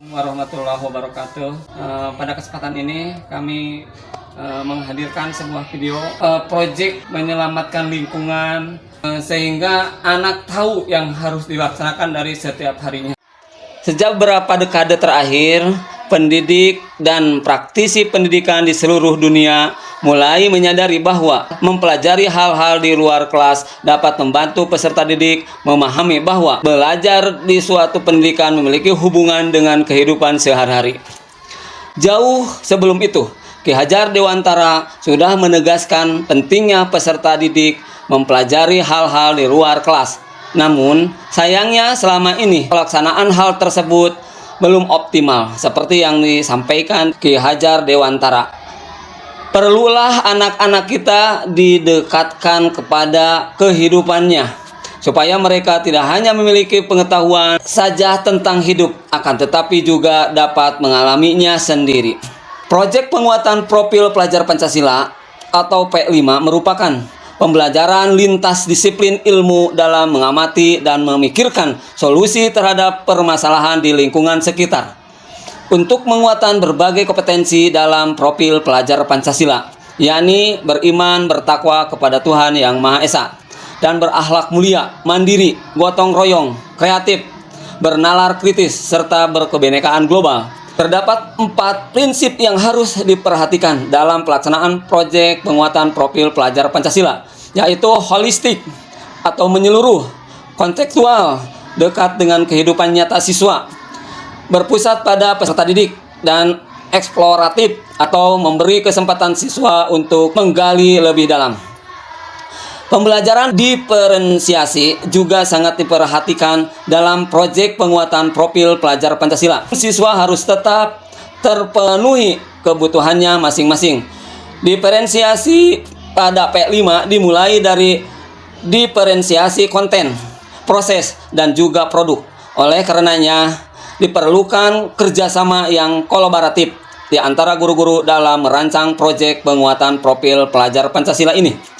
Warahmatullahi wabarakatuh. Pada kesempatan ini kami menghadirkan sebuah video proyek menyelamatkan lingkungan sehingga anak tahu yang harus dilaksanakan dari setiap harinya. Sejak beberapa dekade terakhir, pendidik dan praktisi pendidikan di seluruh dunia mulai menyadari bahwa mempelajari hal-hal di luar kelas dapat membantu peserta didik memahami bahwa belajar di suatu pendidikan memiliki hubungan dengan kehidupan sehari-hari. Jauh sebelum itu, Ki Hajar Dewantara sudah menegaskan pentingnya peserta didik mempelajari hal-hal di luar kelas. Namun, sayangnya selama ini pelaksanaan hal tersebut belum optimal seperti yang disampaikan Ki Hajar Dewantara. Perlulah anak-anak kita didekatkan kepada kehidupannya supaya mereka tidak hanya memiliki pengetahuan saja tentang hidup, akan tetapi juga dapat mengalaminya sendiri. Proyek penguatan profil pelajar Pancasila atau P5 merupakan pembelajaran lintas disiplin ilmu dalam mengamati dan memikirkan solusi terhadap permasalahan di lingkungan sekitar untuk penguatan berbagai kompetensi dalam profil pelajar Pancasila, yakni beriman, bertakwa kepada Tuhan Yang Maha Esa, dan berakhlak mulia, mandiri, gotong royong, kreatif, bernalar kritis, serta berkebinekaan global. Terdapat 4 prinsip yang harus diperhatikan dalam pelaksanaan proyek penguatan profil pelajar Pancasila, yaitu holistik atau menyeluruh, kontekstual, dekat dengan kehidupan nyata siswa, berpusat pada peserta didik, dan eksploratif atau memberi kesempatan siswa untuk menggali lebih dalam. Pembelajaran diferensiasi juga sangat diperhatikan dalam proyek penguatan profil pelajar Pancasila. Siswa harus tetap terpenuhi kebutuhannya masing-masing. Diferensiasi pada P5 dimulai dari diferensiasi konten, proses, dan juga produk. Oleh karenanya, diperlukan kerjasama yang kolaboratif di antara guru-guru dalam merancang proyek penguatan profil pelajar Pancasila ini.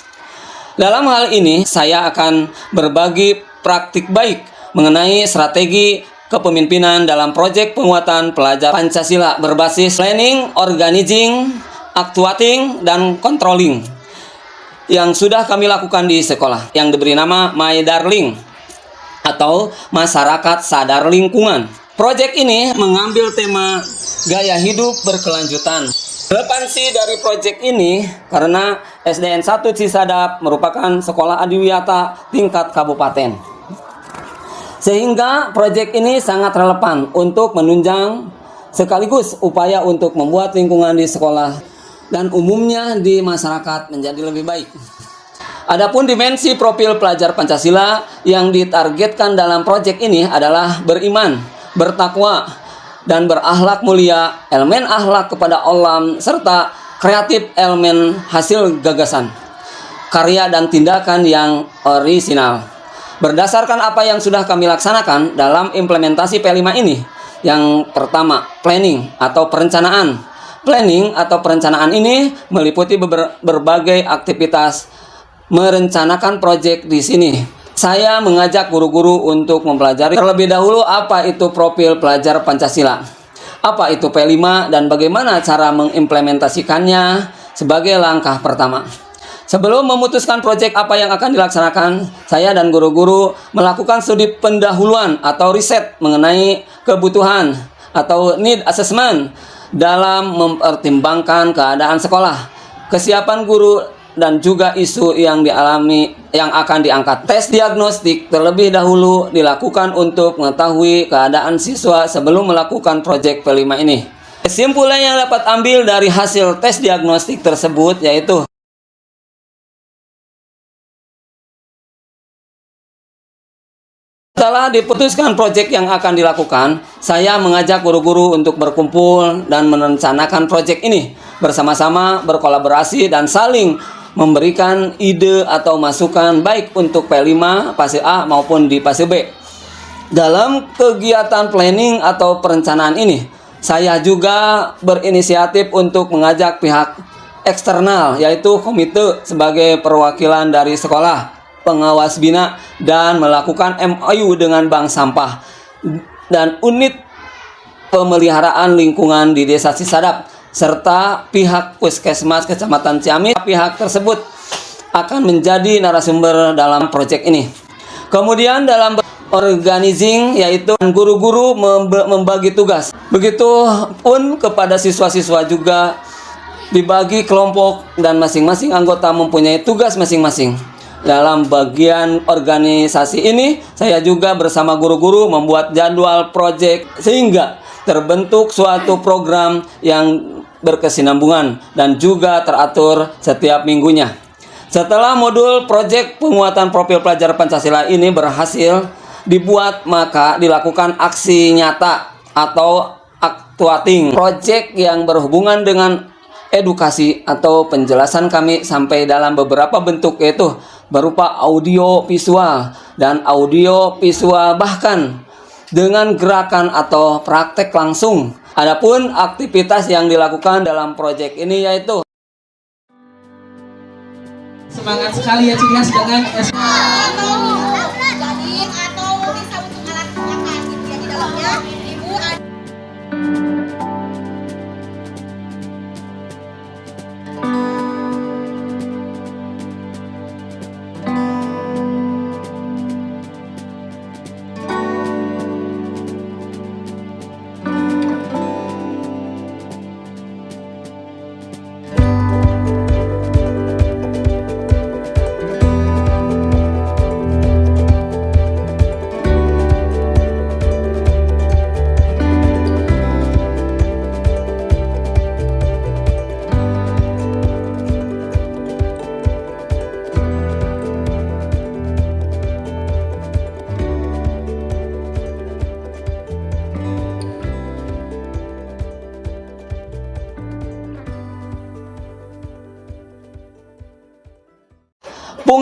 Dalam hal ini, saya akan berbagi praktik baik mengenai strategi kepemimpinan dalam proyek penguatan pelajar Pancasila berbasis planning, organizing, actuating, dan controlling yang sudah kami lakukan di sekolah yang diberi nama My Darling atau Masyarakat Sadar Lingkungan. Proyek ini mengambil tema gaya hidup berkelanjutan. Relevansi dari proyek ini karena SDN 1 Cisadap merupakan sekolah adiwiyata tingkat kabupaten. Sehingga proyek ini sangat relevan untuk menunjang sekaligus upaya untuk membuat lingkungan di sekolah dan umumnya di masyarakat menjadi lebih baik. Adapun dimensi profil pelajar Pancasila yang ditargetkan dalam proyek ini adalah beriman, bertakwa, dan berakhlak mulia, elemen akhlak kepada Allah, serta kreatif elemen hasil gagasan, karya dan tindakan yang orisinal. Berdasarkan apa yang sudah kami laksanakan dalam implementasi P5 ini, yang pertama, planning atau perencanaan. Planning atau perencanaan ini meliputi berbagai aktivitas merencanakan proyek di sini. Saya mengajak guru-guru untuk mempelajari terlebih dahulu apa itu profil pelajar Pancasila, apa itu P5, dan bagaimana cara mengimplementasikannya sebagai langkah pertama. Sebelum memutuskan proyek apa yang akan dilaksanakan, saya dan guru-guru melakukan studi pendahuluan atau riset mengenai kebutuhan atau need assessment dalam mempertimbangkan keadaan sekolah, kesiapan guru, dan juga isu yang akan diangkat. Tes diagnostik terlebih dahulu dilakukan untuk mengetahui keadaan siswa sebelum melakukan proyek P5 ini. Kesimpulan yang dapat ambil dari hasil tes diagnostik tersebut yaitu setelah diputuskan proyek yang akan dilakukan, saya mengajak guru-guru untuk berkumpul dan merencanakan proyek ini bersama-sama, berkolaborasi, dan saling memberikan ide atau masukan baik untuk P5 fase A maupun di fase B. Dalam kegiatan planning atau perencanaan ini, saya juga berinisiatif untuk mengajak pihak eksternal yaitu komite sebagai perwakilan dari sekolah, pengawas bina, dan melakukan MOU dengan bank sampah dan unit pemeliharaan lingkungan di Desa Cisadap serta pihak Puskesmas Kecamatan Ciamis. Pihak tersebut akan menjadi narasumber dalam proyek ini. Kemudian dalam organizing, yaitu guru-guru membagi tugas. Begitupun kepada siswa-siswa juga dibagi kelompok dan masing-masing anggota mempunyai tugas masing-masing. Dalam bagian organisasi ini, saya juga bersama guru-guru membuat jadwal proyek sehingga terbentuk suatu program yang berkesinambungan dan juga teratur setiap minggunya. Setelah modul proyek penguatan profil pelajar Pancasila ini berhasil dibuat, maka dilakukan aksi nyata atau actuating proyek yang berhubungan dengan edukasi atau penjelasan kami sampai dalam beberapa bentuk, yaitu berupa audio visual dan audio visual, bahkan dengan gerakan atau praktek langsung. Adapun aktivitas yang dilakukan dalam proyek ini yaitu semangat sekali ya Cirias dengan jadi atau bisa untuk alat makan gitu ya, di dalamnya ibu ada.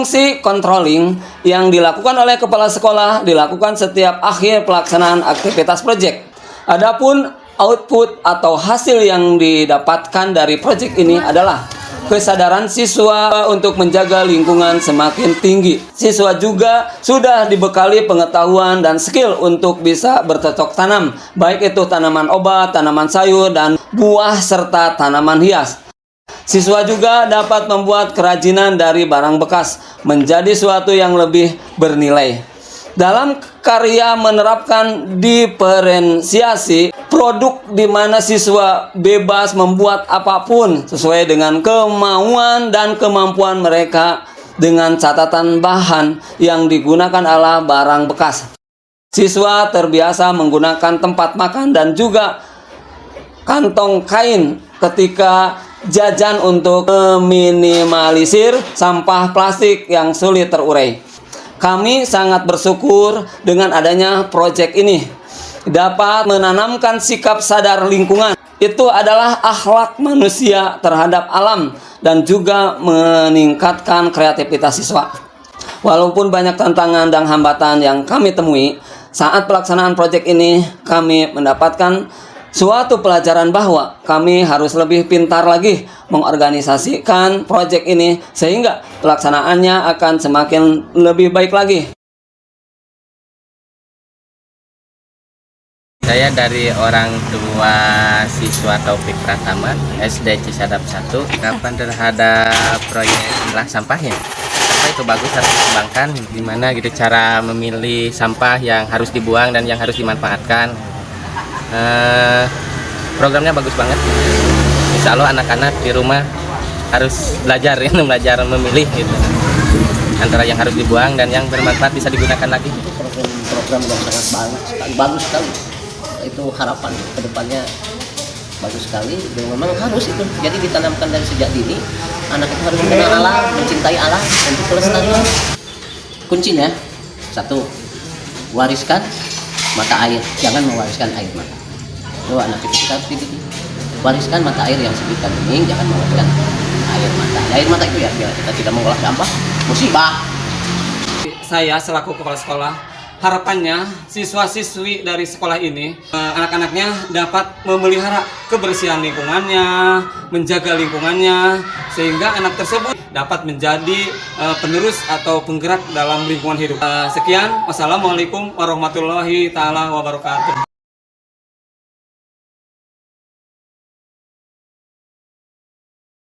fungsi controlling yang dilakukan oleh kepala sekolah dilakukan setiap akhir pelaksanaan aktivitas proyek. Adapun output atau hasil yang didapatkan dari proyek ini adalah kesadaran siswa untuk menjaga lingkungan semakin tinggi. Siswa juga sudah dibekali pengetahuan dan skill untuk bisa bercocok tanam, baik itu tanaman obat, tanaman sayur, dan buah serta tanaman hias. Siswa juga dapat membuat kerajinan dari barang bekas menjadi suatu yang lebih bernilai. Dalam karya menerapkan diferensiasi produk di mana siswa bebas membuat apapun sesuai dengan kemauan dan kemampuan mereka dengan catatan bahan yang digunakan adalah barang bekas. Siswa terbiasa menggunakan tempat makan dan juga kantong kain ketika jajan untuk meminimalisir sampah plastik yang sulit terurai. Kami sangat bersyukur dengan adanya proyek ini dapat menanamkan sikap sadar lingkungan. Itu adalah akhlak manusia terhadap alam dan juga meningkatkan kreativitas siswa. Walaupun banyak tantangan dan hambatan yang kami temui saat pelaksanaan proyek ini, kami mendapatkan suatu pelajaran bahwa kami harus lebih pintar lagi mengorganisasikan proyek ini sehingga pelaksanaannya akan semakin lebih baik lagi. Saya dari orang tua siswa Taufik Pratama SD Cisadap 1. Kapan terhadap proyek olah sampahnya? Sampah itu bagus, harus dikembangkan. Gimana gitu cara memilih sampah yang harus dibuang dan yang harus dimanfaatkan. Programnya bagus banget. Insya Allah anak-anak di rumah harus belajar belajar memilih gitu, antara yang harus dibuang dan yang bermanfaat bisa digunakan lagi. Itu program yang sangat bagus sekali. Itu harapan kedepannya bagus sekali dan memang harus itu jadi ditanamkan dari sejak dini. Anak itu harus mengenal alam, mencintai alam untuk kelestarian. Kuncinya satu, wariskan mata air, jangan mewariskan air mata. Itu anak kita harus dididik. Wariskan mata air yang sejuta bening, jangan mewariskan air mata. Air mata itu ya biar kita tidak mengolah sampah, musibah. Saya selaku kepala sekolah, harapannya siswa-siswi dari sekolah ini, anak-anaknya dapat memelihara kebersihan lingkungannya, menjaga lingkungannya, sehingga anak tersebut dapat menjadi penerus atau penggerak dalam lingkungan hidup. Sekian, wassalamualaikum warahmatullahi taala wabarakatuh.